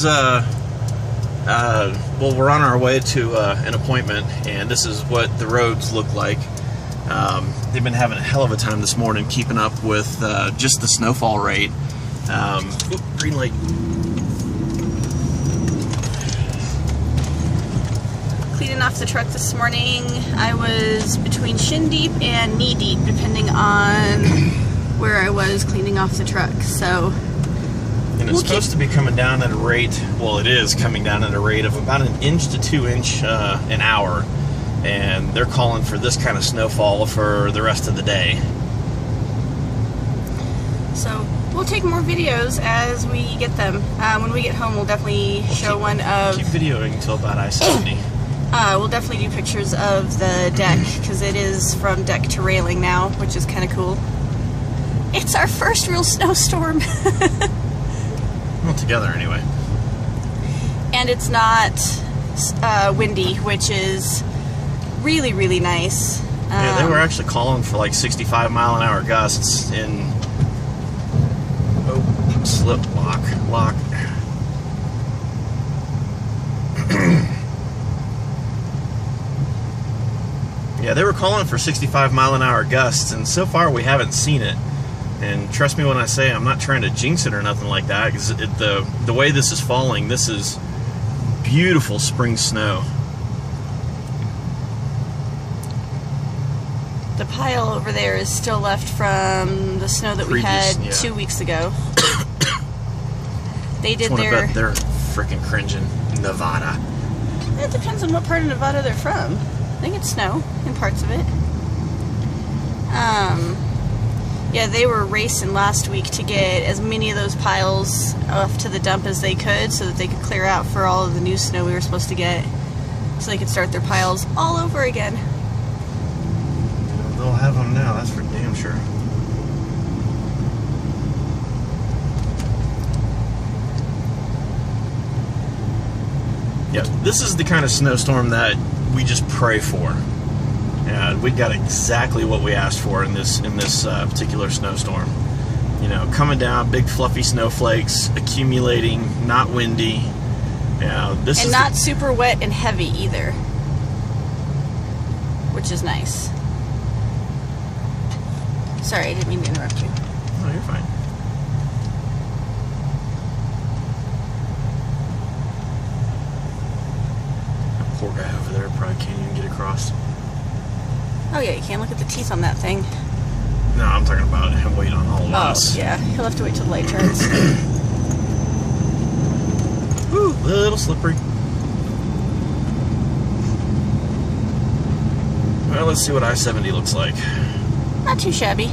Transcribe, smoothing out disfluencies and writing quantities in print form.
Well, we're on our way to an appointment, and this is what the roads look like. They've been having a hell of a time this morning keeping up with just the snowfall rate. Green light. Cleaning off the truck this morning. I was between shin deep and knee deep, depending on where I was cleaning off the truck. So. And it's supposed to be coming down at a rate, well, it is coming down at a rate of about 1 inch to 2 inch an hour. And they're calling for this kind of snowfall for the rest of the day. So we'll take more videos as we get them. When we get home, we'll definitely show one of... Keep videoing until about I-70. We'll definitely do pictures of the deck, because it is from deck to railing now, which is kind of cool. It's our first real snowstorm. Well, together anyway. And it's not windy, which is really, really nice. Yeah, they were actually calling for like 65-mile-an-hour gusts in... Oh, slip, lock. Yeah, they were calling for 65-mile-an-hour gusts, and so far we haven't seen it. And trust me when I say I'm not trying to jinx it or nothing like that, because the way this is falling, this is beautiful spring snow. The pile over there is still left from the snow that we had 2 weeks ago. They did their... They're freaking cringing. Nevada. It depends on what part of Nevada they're from. I think it's snow in parts of it. Yeah, they were racing last week to get as many of those piles off to the dump as they could so that they could clear out for all of the new snow we were supposed to get, so they could start their piles all over again. They'll have them now, that's for damn sure. Yeah, this is the kind of snowstorm that we just pray for. And we got exactly what we asked for in this particular snowstorm. You know, coming down, big fluffy snowflakes, accumulating, not windy. Yeah, this and is not super wet and heavy either, which is nice. Sorry, I didn't mean to interrupt you. No, you're fine. That poor guy over there probably can't even get across. Oh yeah, you can't look at the teeth on that thing. No, I'm talking about him waiting on all of us. Oh, yeah. He'll have to wait till the light turns. Woo, little slippery. Well, let's see what I-70 looks like. Not too shabby.